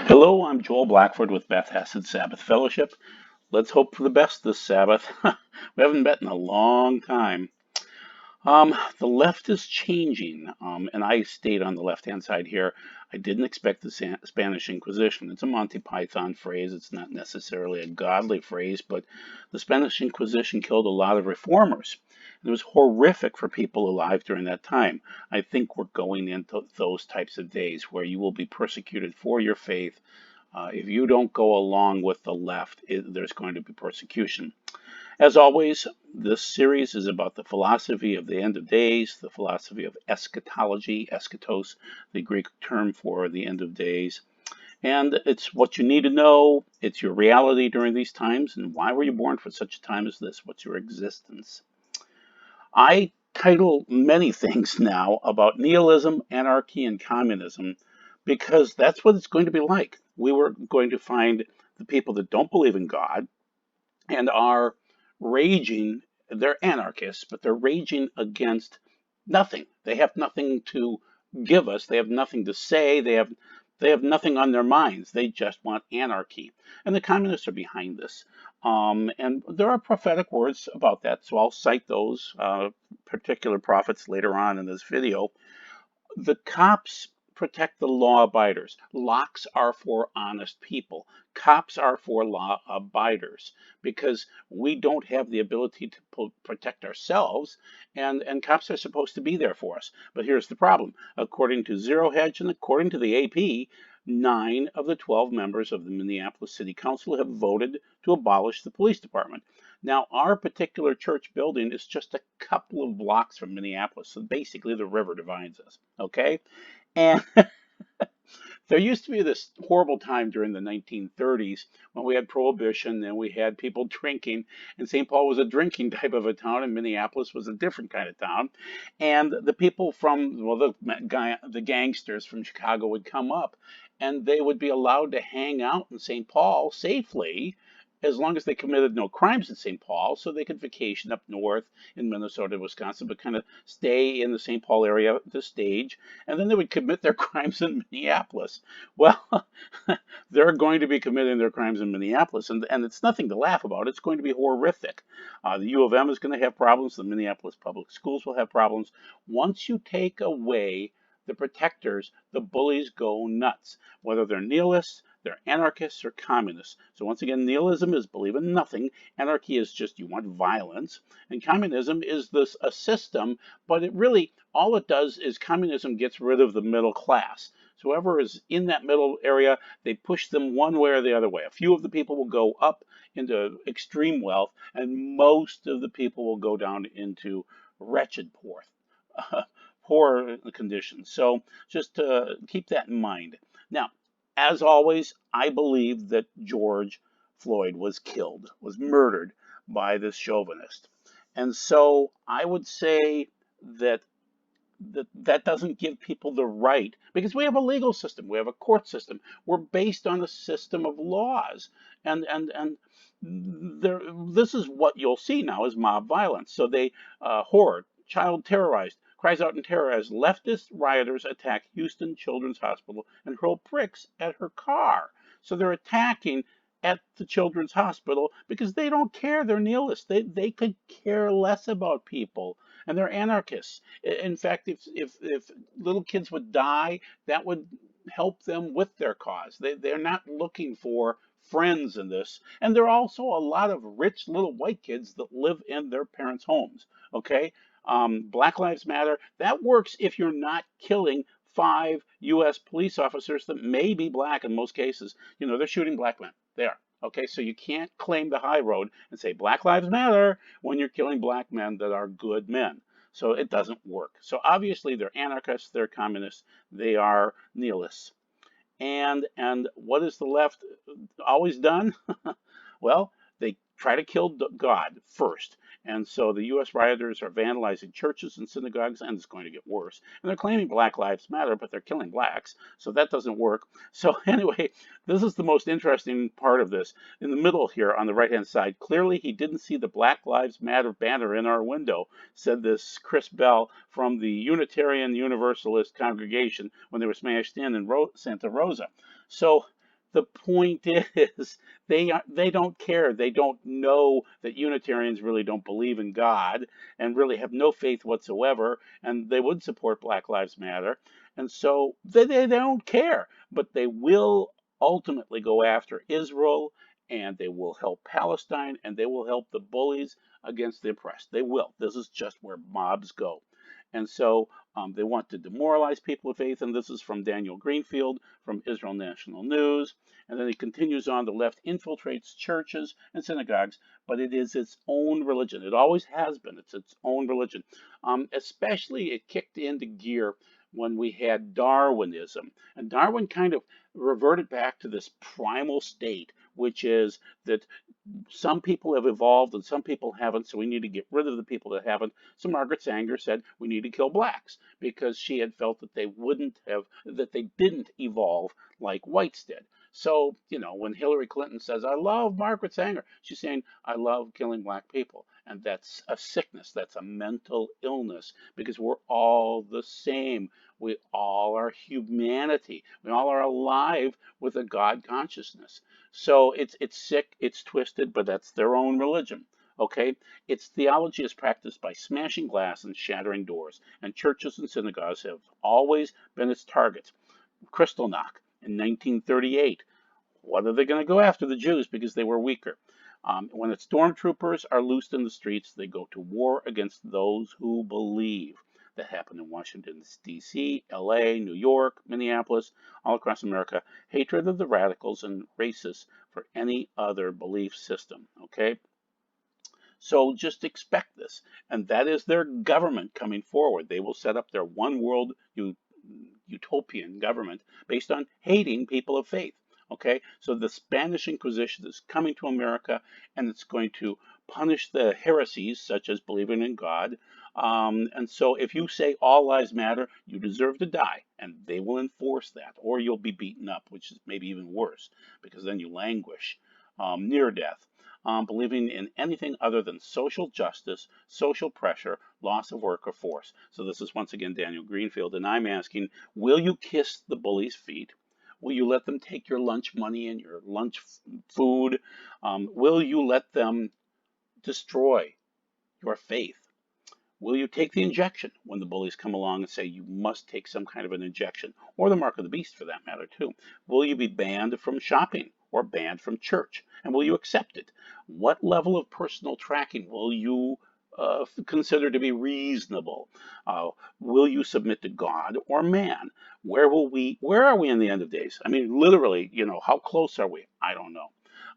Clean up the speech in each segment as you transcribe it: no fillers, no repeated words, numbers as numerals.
Hello, I'm Joel Blackford with Beth Hesed Sabbath Fellowship. Let's hope for the best this Sabbath. We haven't met in a long time. The left is changing, and I stayed on the left-hand side here. I didn't expect the Spanish Inquisition. It's a Monty Python phrase. It's not necessarily a godly phrase, but the Spanish Inquisition killed a lot of reformers. It was horrific for people alive during that time. I think we're going into those types of days where you will be persecuted for your faith. If you don't go along with the left, there's going to be persecution. As always, this series is about the philosophy of the end of days, the philosophy of eschatology, eschatos, the Greek term for the end of days. And it's what you need to know. It's your reality during these times. And why were you born for such a time as this? What's your existence? I title many things now about nihilism, anarchy, and communism because that's what it's going to be like. We were going to find the people that don't believe in God and are raging. They're anarchists, but they're raging against nothing. They have nothing to give us. They have nothing to say. They have nothing on their minds. They just want anarchy. And the communists are behind this. And there are prophetic words about that, so I'll cite those particular prophets later on in this video. The cops protect the law abiders. Locks are for honest people. Cops are for law abiders because we don't have the ability to protect ourselves, and cops are supposed to be there for us. But here's the problem. According to Zero Hedge and according to the AP, 9 of the 12 members of the Minneapolis City Council have voted to abolish the police department. Now, our particular church building is just a couple of blocks from Minneapolis, so basically the river divides us, okay? And there used to be this horrible time during the 1930s when we had prohibition and we had people drinking, and St. Paul was a drinking type of a town, and Minneapolis was a different kind of town. And the people from, well, the gangsters from Chicago would come up, and they would be allowed to hang out in St. Paul safely as long as they committed no crimes in St. Paul, so they could vacation up north in Minnesota, Wisconsin, but kind of stay in the St. Paul area to stage, and then they would commit their crimes in Minneapolis. Well, they're going to be committing their crimes in Minneapolis, and it's nothing to laugh about. It's going to be horrific. The U of M is going to have problems. The Minneapolis public schools will have problems. Once you take away the protectors, the bullies go nuts, whether they're nihilists, they're anarchists or communists. So once again, nihilism is believe in nothing. Anarchy is just you want violence. And communism is a system, but it really, all it does is communism gets rid of the middle class. So whoever is in that middle area, they push them one way or the other way. A few of the people will go up into extreme wealth, and most of the people will go down into wretched poor conditions. So just keep that in mind. Now, as always, I believe that George Floyd was killed, was murdered by this chauvinist. And so I would say that that doesn't give people the right, because we have a legal system, we have a court system, we're based on a system of laws, and this is what you'll see now is mob violence. So they horde, child terrorized, cries out in terror as leftist rioters attack Houston Children's Hospital and hurl bricks at her car. So they're attacking at the Children's Hospital because they don't care. They're nihilists. They could care less about people, and they're anarchists. In fact, if little kids would die, that would help them with their cause. They're not looking for friends in this. And there are also a lot of rich little white kids that live in their parents' homes. Okay? Black Lives Matter, that works if you're not killing 5 U.S. police officers that may be black in most cases. You know, they're shooting black men. They are. Okay, so you can't claim the high road and say Black Lives Matter when you're killing black men that are good men. So it doesn't work. So obviously they're anarchists, they're communists, they are nihilists. And what has the left always done? Well, they try to kill God first. And so the U.S. rioters are vandalizing churches and synagogues, and it's going to get worse. And they're claiming Black Lives Matter, but they're killing blacks, so that doesn't work. So anyway, this is the most interesting part of this. In the middle here on the right-hand side, clearly he didn't see the Black Lives Matter banner in our window, said this Chris Bell from the Unitarian Universalist congregation when they were smashed in Santa Rosa. So the point is, they don't care. They don't know that Unitarians really don't believe in God and really have no faith whatsoever, and they would support Black Lives Matter, and so they don't care. But they will ultimately go after Israel, and they will help Palestine, and they will help the bullies against the oppressed. They will. This is just where mobs go. And so they want to demoralize people of faith, and this is from Daniel Greenfield from Israel National News. And then he continues on, the left infiltrates churches and synagogues, but it is its own religion. It always has been. It's its own religion. Especially it kicked into gear when we had Darwinism. And Darwin kind of reverted back to this primal state, which is that some people have evolved and some people haven't, so we need to get rid of the people that haven't. So Margaret Sanger said we need to kill blacks because she had felt that they didn't evolve like whites did. So, when Hillary Clinton says, I love Margaret Sanger, she's saying, I love killing black people. And that's a sickness. That's a mental illness because we're all the same. We all are humanity. We all are alive with a God consciousness. So it's sick, it's twisted, but that's their own religion. Okay? Its theology is practiced by smashing glass and shattering doors, and churches and synagogues have always been its targets. Kristallnacht in 1938. What are they going to go after? The Jews because they were weaker. When its stormtroopers are loosed in the streets, they go to war against those who believe. That happened in Washington, D.C., L.A., New York, Minneapolis, all across America. Hatred of the radicals and racists for any other belief system. Okay? So just expect this. And that is their government coming forward. They will set up their one world utopian government based on hating people of faith. Okay, so the Spanish Inquisition is coming to America, and it's going to punish the heresies such as believing in God. And so if you say all lives matter, you deserve to die, and they will enforce that, or you'll be beaten up, which is maybe even worse, because then you languish near death. Believing in anything other than social justice, social pressure, loss of work or force. So this is once again Daniel Greenfield, and I'm asking, will you kiss the bully's feet? Will you let them take your lunch money and your lunch food? Will you let them destroy your faith? Will you take the injection when the bullies come along and say you must take some kind of an injection, or the mark of the beast for that matter too? Will you be banned from shopping or banned from church? And will you accept it? What level of personal tracking will you consider to be reasonable? Will you submit to God or man? Where are we in the end of days? I mean, literally, how close are we? I don't know.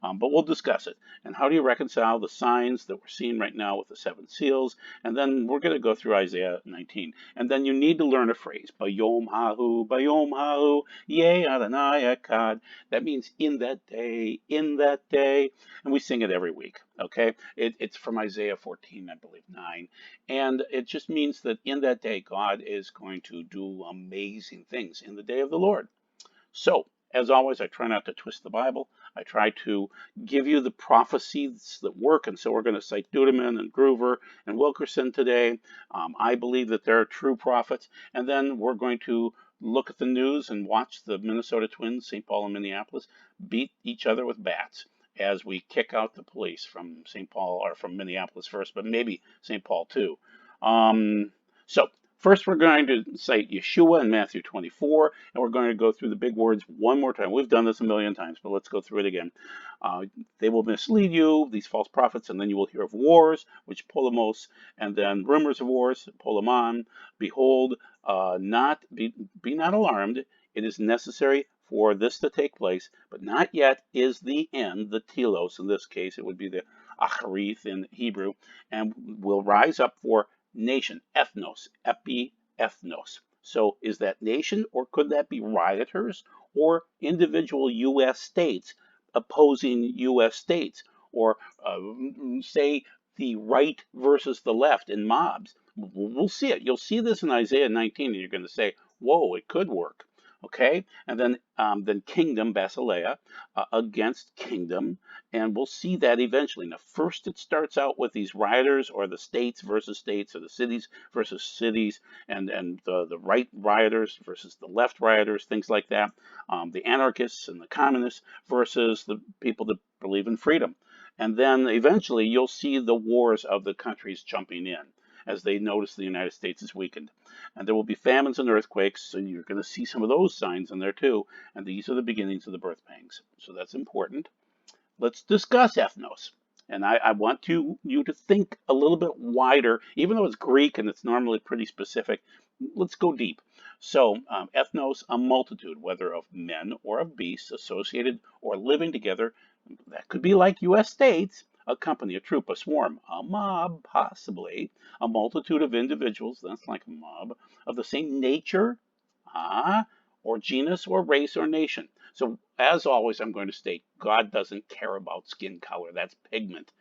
But we'll discuss it. And how do you reconcile the signs that we're seeing right now with the seven seals? And then we're going to go through Isaiah 19. And then you need to learn a phrase. Bayom hahu, yea Adonai echad. That means in that day, in that day. And we sing it every week, okay? It's from Isaiah 14, I believe, 9. And it just means that in that day, God is going to do amazing things in the day of the Lord. So, as always, I try not to twist the Bible. I try to give you the prophecies that work, and so we're going to cite Duduman and Gruver and Wilkerson today. I believe that they're true prophets, and then we're going to look at the news and watch the Minnesota Twins, St. Paul and Minneapolis, beat each other with bats as we kick out the police from St. Paul, or from Minneapolis first, but maybe St. Paul too. So, first, we're going to cite Yeshua in Matthew 24, and we're going to go through the big words one more time. We've done this a million times, but let's go through it again. They will mislead you, these false prophets, and then you will hear of wars, which polemos, and then rumors of wars, polemon. Behold, be not alarmed. It is necessary for this to take place, but not yet is the end, the telos. In this case, it would be the acharith in Hebrew, and will rise up for nation, ethnos, ethnos. So is that nation, or could that be rioters, or individual U.S. states opposing U.S. states, or say the right versus the left in mobs? We'll see it. You'll see this in Isaiah 19, and you're going to say, whoa, it could work. Okay, and then kingdom, basileia, against kingdom, and we'll see that eventually. Now, first it starts out with these rioters, or the states versus states, or the cities versus cities, and the right rioters versus the left rioters, things like that. The anarchists and the communists versus the people that believe in freedom. And then eventually you'll see the wars of the countries jumping in as they notice the United States is weakened. And there will be famines and earthquakes, so you're going to see some of those signs in there too. And these are the beginnings of the birth pangs. So that's important. Let's discuss ethnos. And I want you to think a little bit wider, even though it's Greek and it's normally pretty specific. Let's go deep. So, ethnos, a multitude, whether of men or of beasts, associated or living together. That could be like U.S. states, a company, a troop, a swarm, a mob, possibly, a multitude of individuals, that's like a mob, of the same nature, ah, or genus or race or nation. So, as always, I'm going to state God doesn't care about skin color. That's pigment.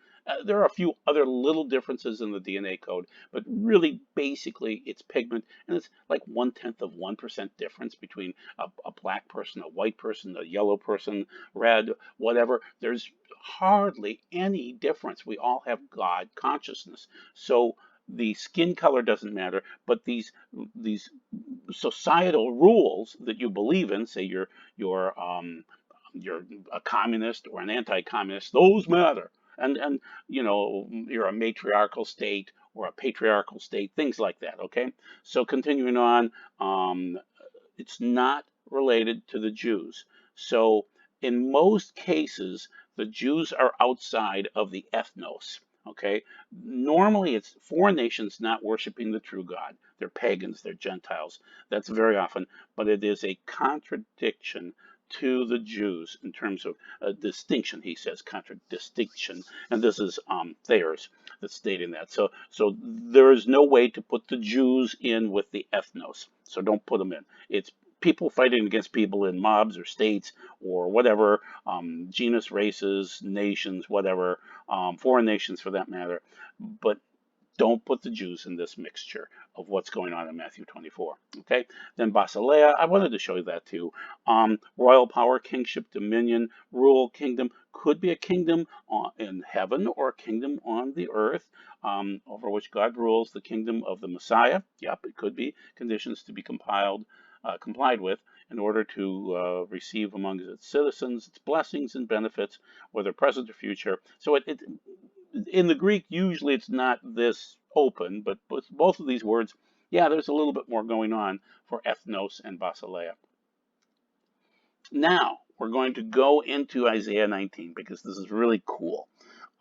There are a few other little differences in the DNA code, but really, basically, it's pigment, and it's like 1/10 of 1% difference between a black person, a white person, a yellow person, red, whatever. There's hardly any difference. We all have God consciousness. So the skin color doesn't matter, but these societal rules that you believe in, say you're a communist or an anti-communist, those matter. And you're a matriarchal state or a patriarchal state, things like that. Okay, so continuing on, it's not related to the Jews. So in most cases, the Jews are outside of the ethnos. Okay, normally it's foreign nations not worshiping the true God. They're pagans, they're Gentiles. That's very often, but it is a contradiction to the Jews in terms of a distinction. He says contradistinction, and this is Thayer's that's stating that. So there is no way to put the Jews in with the ethnos. So don't put them in. It's people fighting against people in mobs or states or whatever, genus, races, nations, whatever, foreign nations for that matter. But don't put the Jews in this mixture of what's going on in Matthew 24. Okay, then Basileia, I wanted to show you that too. Royal power, kingship, dominion, rule, kingdom, could be a kingdom in heaven or a kingdom on the earth, over which God rules, the kingdom of the Messiah. Yep, it could be conditions to be complied with in order to receive among its citizens its blessings and benefits, whether present or future. So in the Greek, usually it's not this open, but with both of these words, yeah, there's a little bit more going on for ethnos and basileia. Now, we're going to go into Isaiah 19 because this is really cool.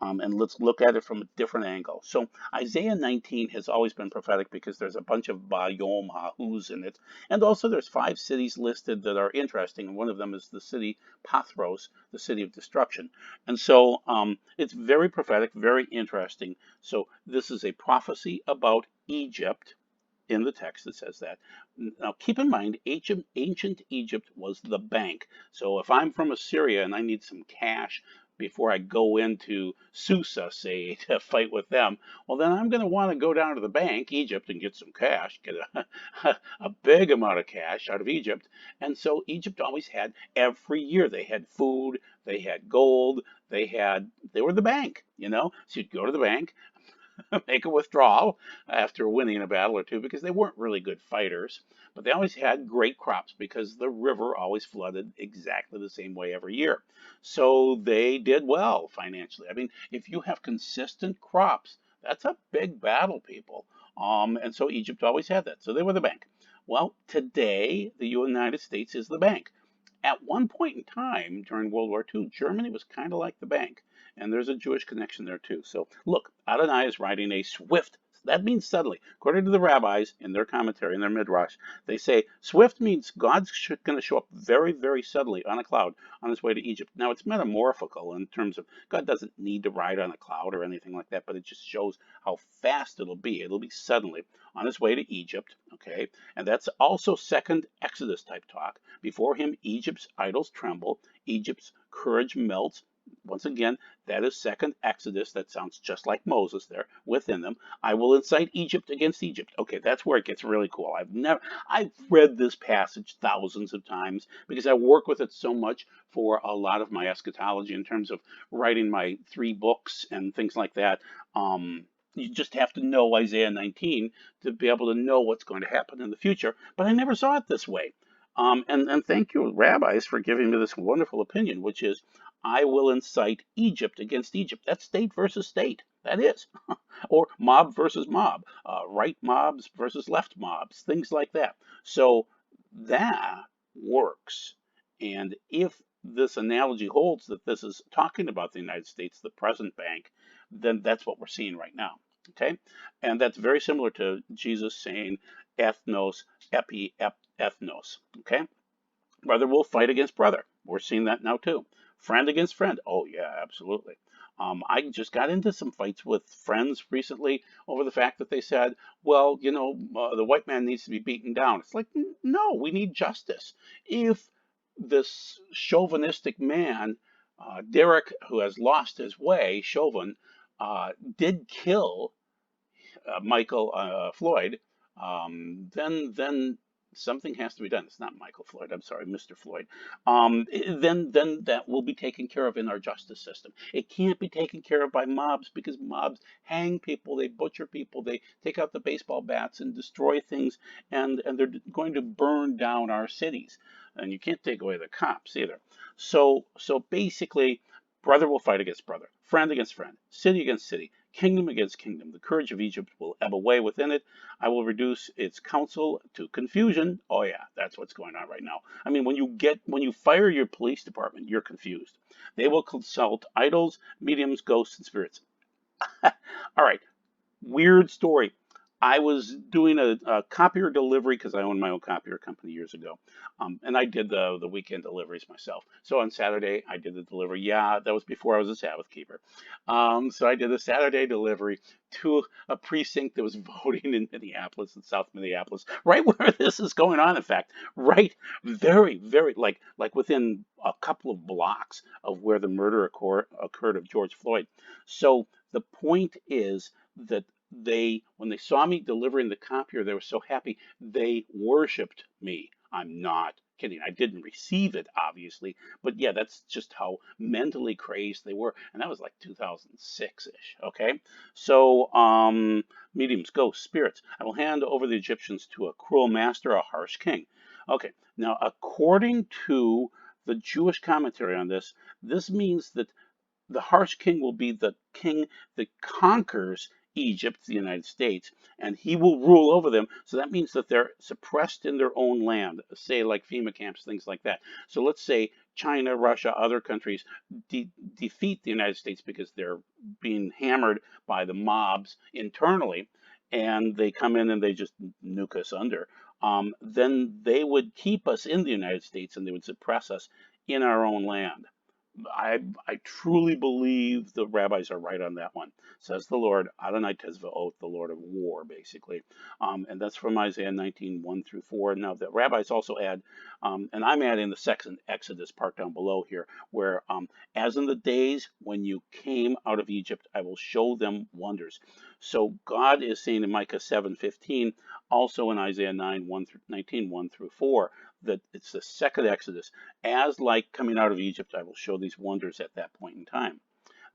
And let's look at it from a different angle. So Isaiah 19 has always been prophetic because there's a bunch of Bayom Hahus in it. And also there's 5 cities listed that are interesting. And one of them is the city Pathros, the city of destruction. And so it's very prophetic, very interesting. So this is a prophecy about Egypt. In the text, it says that. Now, keep in mind, ancient Egypt was the bank. So if I'm from Assyria and I need some cash before I go into Susa, say, to fight with them, well, then I'm going to want to go down to the bank, Egypt, and get some cash, get a big amount of cash out of Egypt. And so Egypt always had, every year, they had food, they had gold, they were the bank, So you'd go to the bank, make a withdrawal after winning a battle or two because they weren't really good fighters, but they always had great crops because the river always flooded exactly the same way every year. So they did well financially. I mean, if you have consistent crops, that's a big battle, people. And so Egypt always had that. So they were the bank. Well, today, the United States is the bank. At one point in time during World War II, Germany was kind of like the bank. And there's a Jewish connection there too. So look, Adonai is writing a swift. That means suddenly. According to the rabbis in their commentary, in their midrash, they say swift means God's going to show up very, very suddenly on a cloud on his way to Egypt. Now, it's metamorphical in terms of God doesn't need to ride on a cloud or anything like that, but it just shows how fast it'll be. It'll be suddenly on his way to Egypt, okay? And that's also second Exodus type talk. Before him, Egypt's idols tremble. Egypt's courage melts. Once again, that is second Exodus. That sounds just like Moses there within them. I will incite Egypt against Egypt. Okay, that's where it gets really cool. I've read this passage thousands of times because I work with it so much for a lot of my eschatology in terms of writing my 3 books and things like that. You just have to know Isaiah 19 to be able to know what's going to happen in the future. But I never saw it this way. And thank you, rabbis, for giving me this wonderful opinion, which is I will incite Egypt against Egypt. That's state versus state. That is. Or mob versus mob, right mobs versus left mobs, things like that. So that works. And if this analogy holds that this is talking about the United States, the present bank, then that's what we're seeing right now. Okay? And that's very similar to Jesus saying ethnos, ethnos. Okay? Brother will fight against brother. We're seeing that now too. Friend against friend. Oh, yeah, absolutely. I just got into some fights with friends recently over the fact that they said, well, the white man needs to be beaten down. It's like, no, we need justice. If this chauvinistic man, Derek, who has lost his way, Chauvin, did kill Michael Floyd, then something has to be done. It's not Michael Floyd. I'm sorry, Mr. Floyd. Then that will be taken care of in our justice system. It can't be taken care of by mobs because mobs hang people, they butcher people, they take out the baseball bats and destroy things, and they're going to burn down our cities. And you can't take away the cops either. So basically, brother will fight against brother, friend against friend, city against city, kingdom against kingdom. The courage of Egypt will ebb away within it. I will reduce its counsel to confusion. Oh yeah, that's what's going on right now. I mean, when you fire your police department, you're confused. They will consult idols, mediums, ghosts, and spirits. All right, weird story. I was doing a copier delivery because I owned my own copier company years ago, and I did the weekend deliveries myself. So on Saturday I did the delivery. Yeah, that was before I was a Sabbath keeper. So I did a Saturday delivery to a precinct that was voting in Minneapolis, in South Minneapolis, right where this is going on. In fact, right, very like within a couple of blocks of where the murder occurred of George Floyd. So the point is that when they saw me delivering the copier, they were so happy they worshiped me. I'm not kidding. I didn't receive it, obviously, but yeah, that's just how mentally crazed they were, and that was like 2006-ish. Okay, so mediums, ghosts, spirits. I will hand over the Egyptians to a cruel master, a harsh king. Okay, now according to the Jewish commentary on this, this means that the harsh king will be the king that conquers Egypt, the United States, and he will rule over them. So that means that they're suppressed in their own land, say like FEMA camps, things like that. So let's say China, Russia, other countries defeat the United States because they're being hammered by the mobs internally, and they come in and they just nuke us under. Then they would keep us in the United States and they would suppress us in our own land. I truly believe the rabbis are right on that one. Says the Lord, Adonai Tezvaot, the Lord of war, basically. And that's from Isaiah 19, 1 through 4. Now, the rabbis also add, and I'm adding the second Exodus part down below here, where as in the days when you came out of Egypt, I will show them wonders. So God is saying in Micah 7:15, also in Isaiah 9, 1 through 19, 1 through 4, that it's the second Exodus. As like coming out of Egypt, I will show these wonders at that point in time.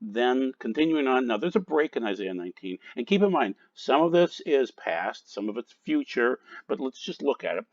Then continuing on, now there's a break in Isaiah 19, and keep in mind, some of this is past, some of it's future, but let's just look at it.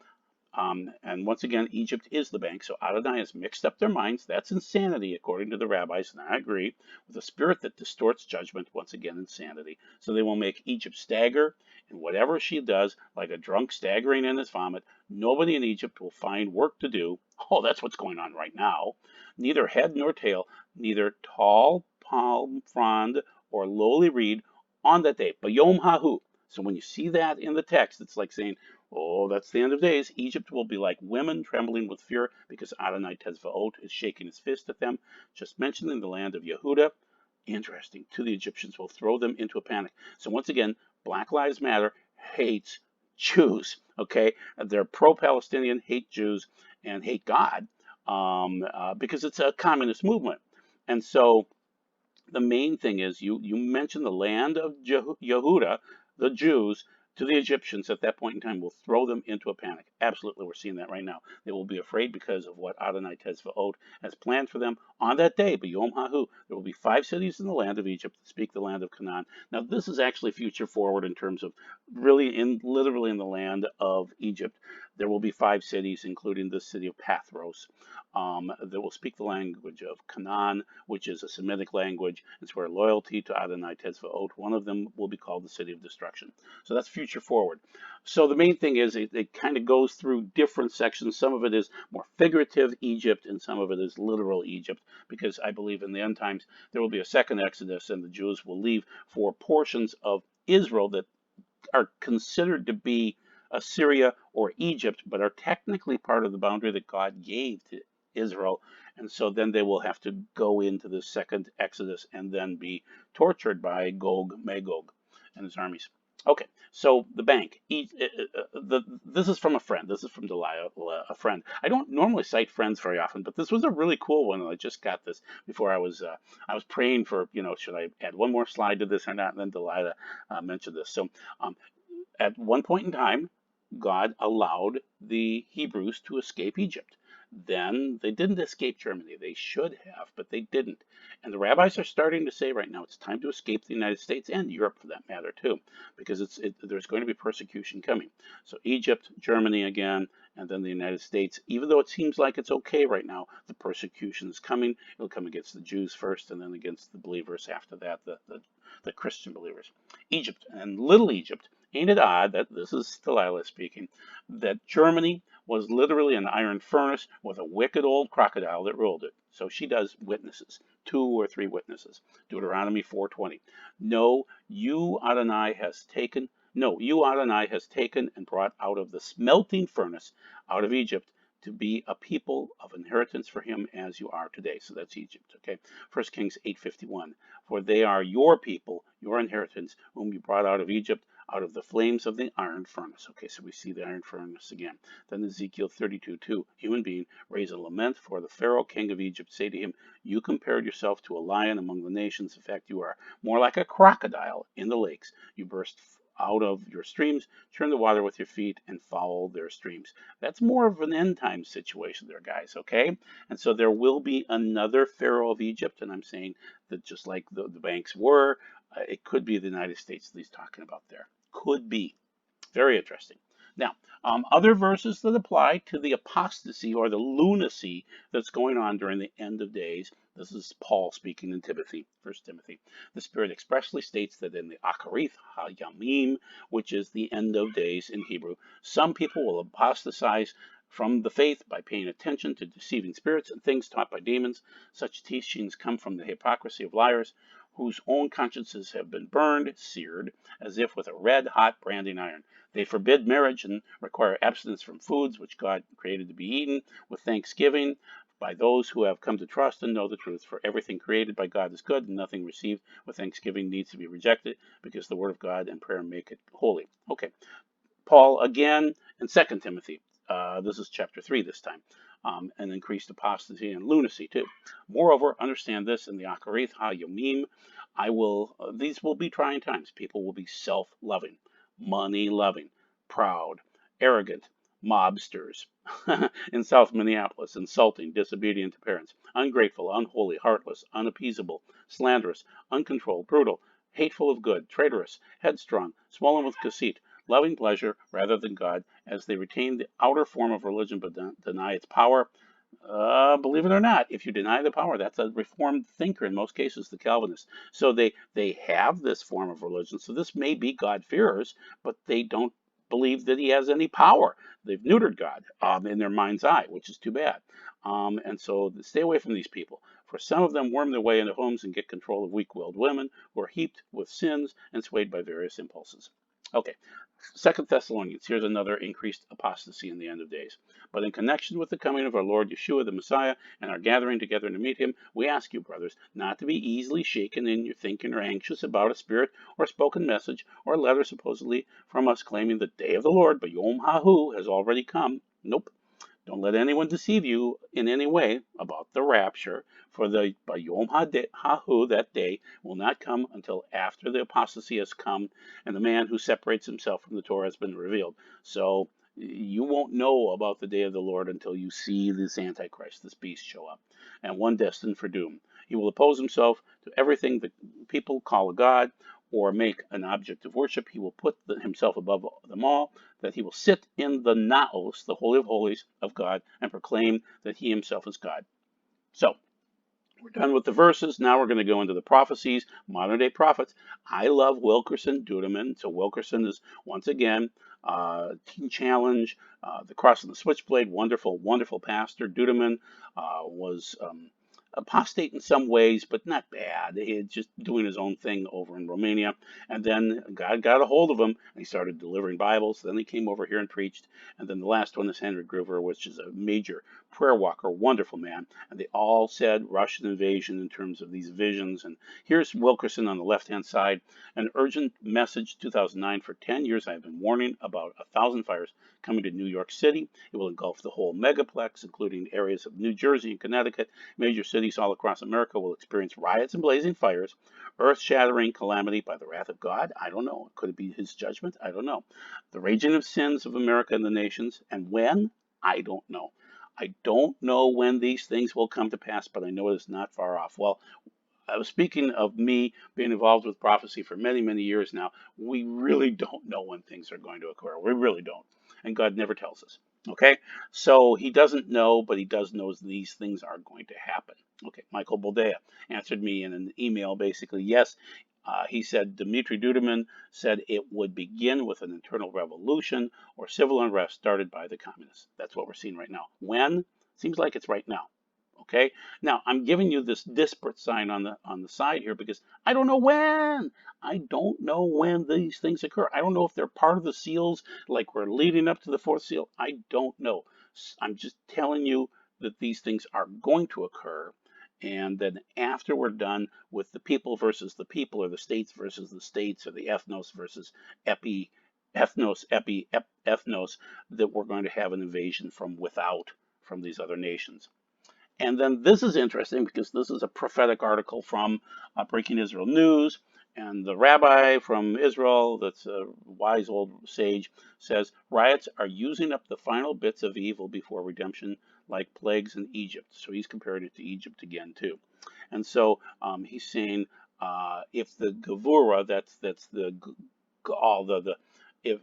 And once again, Egypt is the bank, so Adonai has mixed up their minds. That's insanity, according to the rabbis, and I agree, with a spirit that distorts judgment, once again, insanity. So they will make Egypt stagger, and whatever she does, like a drunk staggering in his vomit, nobody in Egypt will find work to do. Oh, that's what's going on right now. Neither head nor tail, neither tall palm frond or lowly reed on that day. Bayom Hahu. So when you see that in the text, it's like saying, oh, that's the end of days. Egypt will be like women trembling with fear because Adonai Tezvaot is shaking his fist at them. Just mentioning the land of Yehuda. Interesting. To the Egyptians will throw them into a panic. So once again, Black Lives Matter hates Jews. Okay, they're pro-Palestinian, hate Jews, and hate God because it's a communist movement. And so the main thing is you mention the land of Yehuda, the Jews, to the Egyptians at that point in time will throw them into a panic. Absolutely, we're seeing that right now. They will be afraid because of what Adonai Tezvaot has planned for them on that day. But Yom Hahu, there will be 5 cities in the land of Egypt that speak the land of Canaan. Now, this is actually future forward in terms of literally in the land of Egypt. There will be 5 cities, including the city of Pathros, that will speak the language of Canaan, which is a Semitic language. It's where loyalty to Adonai Tezvaot, one of them will be called the city of destruction. So that's future forward. So the main thing is it kind of goes through different sections. Some of it is more figurative Egypt, and some of it is literal Egypt, because I believe in the end times there will be a second Exodus, and the Jews will leave for portions of Israel that are considered to be Assyria or Egypt, but are technically part of the boundary that God gave to Israel. And so then they will have to go into the second Exodus and then be tortured by Gog, Magog, and his armies. Okay, so the bank. This is from a friend. This is from Delilah, a friend. I don't normally cite friends very often, but this was a really cool one. I just got this before I was praying for, should I add one more slide to this or not? And then Delilah mentioned this. So at one point in time, God allowed the Hebrews to escape Egypt. Then they didn't escape Germany. They should have, but they didn't. And the rabbis are starting to say right now it's time to escape the United States and Europe for that matter too, because there's going to be persecution coming. So Egypt, Germany again, and then the United States. Even though it seems like it's okay right now, the persecution is coming. It'll come against the Jews first, and then against the believers after that, the Christian believers. Egypt and Little Egypt. Ain't it odd that, this is Delilah speaking, that Germany was literally an iron furnace with a wicked old crocodile that ruled it? So she does witnesses, 2 or 3 witnesses. Deuteronomy 4:20. You Adonai has taken and brought out of the smelting furnace, out of Egypt, to be a people of inheritance for him as you are today. So that's Egypt, okay? 1 Kings 8:51. For they are your people, your inheritance, whom you brought out of Egypt, out of the flames of the iron furnace. Okay, so we see the iron furnace again. Then Ezekiel 32:2. Human being, raise a lament for the Pharaoh, king of Egypt. Say to him, you compared yourself to a lion among the nations. In fact, you are more like a crocodile in the lakes. You burst out of your streams, churn the water with your feet, and foul their streams. That's more of an end time situation there, guys, okay? And so there will be another Pharaoh of Egypt, and I'm saying that just like the banks were, it could be the United States that he's talking about there. Could be. Very interesting. Now, other verses that apply to the apostasy or the lunacy that's going on during the end of days. This is Paul speaking in Timothy, 1 Timothy. The Spirit expressly states that in the Acharith HaYamim, which is the end of days in Hebrew, some people will apostatize from the faith by paying attention to deceiving spirits and things taught by demons. Such teachings come from the hypocrisy of liars, whose own consciences have been burned, seared, as if with a red-hot branding iron. They forbid marriage and require abstinence from foods which God created to be eaten with thanksgiving by those who have come to trust and know the truth. For everything created by God is good, and nothing received with thanksgiving needs to be rejected, because the word of God and prayer make it holy. Okay, Paul again in 2 Timothy. This is chapter 3 this time. And increased apostasy and lunacy too. Moreover, understand this in the Acharith HaYomim, these will be trying times. People will be self-loving, money-loving, proud, arrogant, mobsters in South Minneapolis, insulting, disobedient to parents, ungrateful, unholy, heartless, unappeasable, slanderous, uncontrolled, brutal, hateful of good, traitorous, headstrong, swollen with conceit, loving pleasure rather than God, as they retain the outer form of religion but deny its power. Believe it or not, if you deny the power, that's a reformed thinker in most cases, the Calvinists. So they have this form of religion. So this may be God-fearers, but they don't believe that he has any power. They've neutered God in their mind's eye, which is too bad. And so stay away from these people. For some of them worm their way into homes and get control of weak-willed women who are heaped with sins and swayed by various impulses. Okay, 2 Thessalonians, here's another increased apostasy in the end of days. But in connection with the coming of our Lord Yeshua the Messiah and our gathering together to meet him, we ask you, brothers, not to be easily shaken in your thinking or anxious about a spirit or spoken message or a letter supposedly from us claiming the day of the Lord, but Yom Hahu has already come. Nope. Don't let anyone deceive you in any way about the rapture, for the Yom Hahu, that day, will not come until after the apostasy has come and the man who separates himself from the Torah has been revealed. So you won't know about the day of the Lord until you see this Antichrist, this beast, show up, and one destined for doom. He will oppose himself to everything that people call a god or make an object of worship. He will put himself above them all, that he will sit in the Naos, the Holy of Holies of God, and proclaim that he himself is God. So, we're done with the verses. Now we're going to go into the prophecies, modern day prophets. I love Wilkerson, Duduman. So Wilkerson is, once again, Teen Challenge, The Cross and the Switchblade, wonderful, wonderful pastor. Duduman was apostate in some ways, but not bad. He was just doing his own thing over in Romania. And then God got a hold of him, and he started delivering Bibles. Then he came over here and preached. And then the last one is Henry Gruver, which is a major prayer walker, wonderful man. And they all said Russian invasion in terms of these visions. And here's Wilkerson on the left-hand side. An urgent message, 2009. For 10 years, I have been warning about 1,000 fires coming to New York City. It will engulf the whole megaplex, including areas of New Jersey and Connecticut. Major cities all across America will experience riots and blazing fires, earth-shattering calamity by the wrath of God. I don't know. Could it be his judgment? I don't know. The raging of sins of America and the nations. And when? I don't know. I don't know when these things will come to pass, but I know it is not far off. Well, I was speaking of me being involved with prophecy for many, many years now. We really don't know when things are going to occur. We really don't. And God never tells us. Okay? So he doesn't know, but he does know these things are going to happen. Okay, Michael Boldea answered me in an email basically, yes. He said Dumitru Duduman said it would begin with an internal revolution or civil unrest started by the communists. That's what we're seeing right now. When? Seems like it's right now. Okay. Now I'm giving you this disparate sign on the side here because I don't know when. I don't know when these things occur. I don't know if they're part of the seals, like we're leading up to the fourth seal. I don't know. I'm just telling you that these things are going to occur, and then after we're done with the people versus the people, or the states versus the states, or the ethnos versus ethnos, ethnos, that we're going to have an invasion from without, from these other nations. And then this is interesting because this is a prophetic article from Breaking Israel News. And the rabbi from Israel, that's a wise old sage, says riots are using up the final bits of evil before redemption, like plagues in Egypt. So he's comparing it to Egypt again, too. And so he's saying if the Gevura, that's the all the if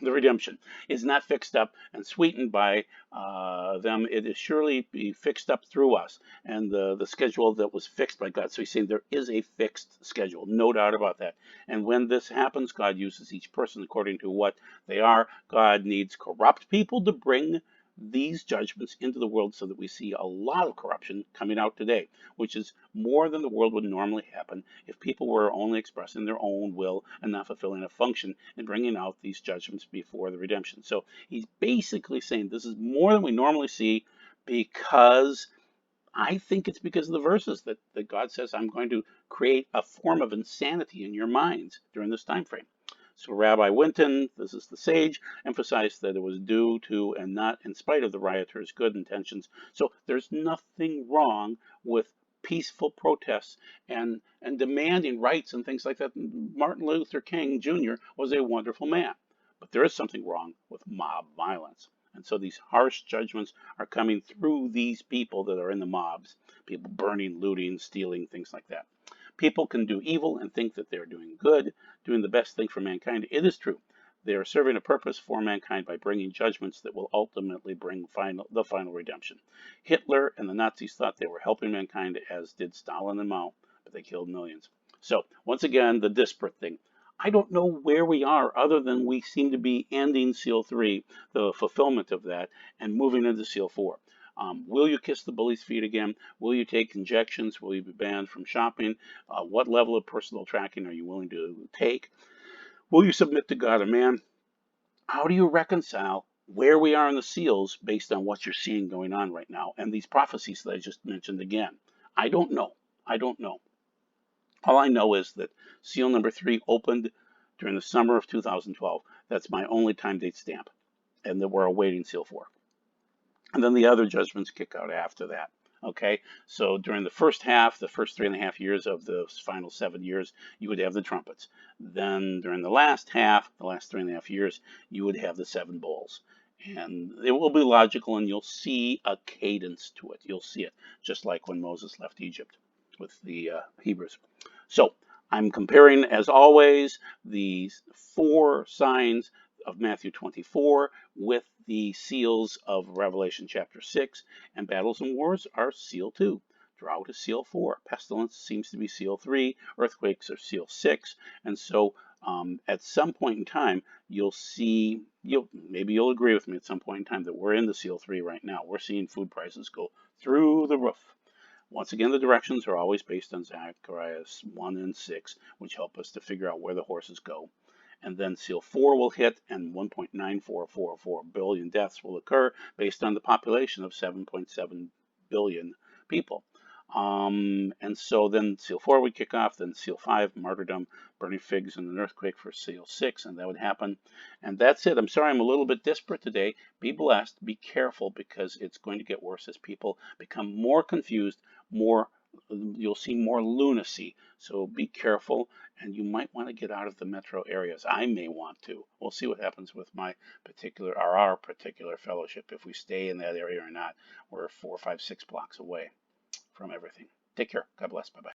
the redemption is not fixed up and sweetened by them, it is surely be fixed up through us, and the schedule that was fixed by God. So he's saying there is a fixed schedule, no doubt about that. And when this happens, God uses each person according to what they are. God needs corrupt people to bring these judgments into the world so that we see a lot of corruption coming out today, which is more than the world would normally happen if people were only expressing their own will and not fulfilling a function in bringing out these judgments before the redemption. So he's basically saying this is more than we normally see, because I think it's because of the verses that God says, I'm going to create a form of insanity in your minds during this time frame. So Rabbi Winton, this is the sage, emphasized that it was due to and not in spite of the rioters' good intentions. So there's nothing wrong with peaceful protests and demanding rights and things like that. Martin Luther King Jr. was a wonderful man. But there is something wrong with mob violence. And so these harsh judgments are coming through these people that are in the mobs, people burning, looting, stealing, things like that. People can do evil and think that they're doing good, doing the best thing for mankind. It is true. They are serving a purpose for mankind by bringing judgments that will ultimately bring the final redemption. Hitler and the Nazis thought they were helping mankind, as did Stalin and Mao, but they killed millions. So, once again, the disparate thing. I don't know where we are other than we seem to be ending Seal 3, the fulfillment of that, and moving into Seal 4. Will you kiss the bully's feet again? Will you take injections? Will you be banned from shopping? What level of personal tracking are you willing to take? Will you submit to God or man? How do you reconcile where we are in the seals based on what you're seeing going on right now and these prophecies that I just mentioned again? I don't know. I don't know. All I know is that seal number 3 opened during the summer of 2012. That's my only time date stamp, and that we're awaiting seal 4. And then the other judgments kick out after that. Okay, so during the first half, the first 3.5 years of the final 7 years, you would have the trumpets. Then during the last half, the last 3.5 years, you would have the seven bowls. And it will be logical, and you'll see a cadence to it. You'll see it, just like when Moses left Egypt with the Hebrews. So I'm comparing, as always, these four signs of Matthew 24 with the seals of Revelation chapter 6, and battles and wars are seal 2. Drought is seal 4. Pestilence seems to be seal 3. Earthquakes are seal 6. And so at some point in time, you'll see, maybe you'll agree with me at some point in time that we're in the seal 3 right now. We're seeing food prices go through the roof. Once again, the directions are always based on Zechariah 1 and 6, which help us to figure out where the horses go. And then seal 4 will hit, and 1.9444 billion deaths will occur based on the population of 7.7 billion people. And so then seal 4 would kick off, then seal 5, martyrdom, burning figs, and an earthquake for seal 6, and that would happen. And that's it. I'm sorry I'm a little bit disparate today. Be blessed, be careful, because it's going to get worse as people become more confused, you'll see more lunacy. So be careful, and you might want to get out of the metro areas. I may want to. We'll see what happens with our particular fellowship, if we stay in that area or not. We're 4, 5, 6 blocks away from everything. Take care. God bless. Bye-bye.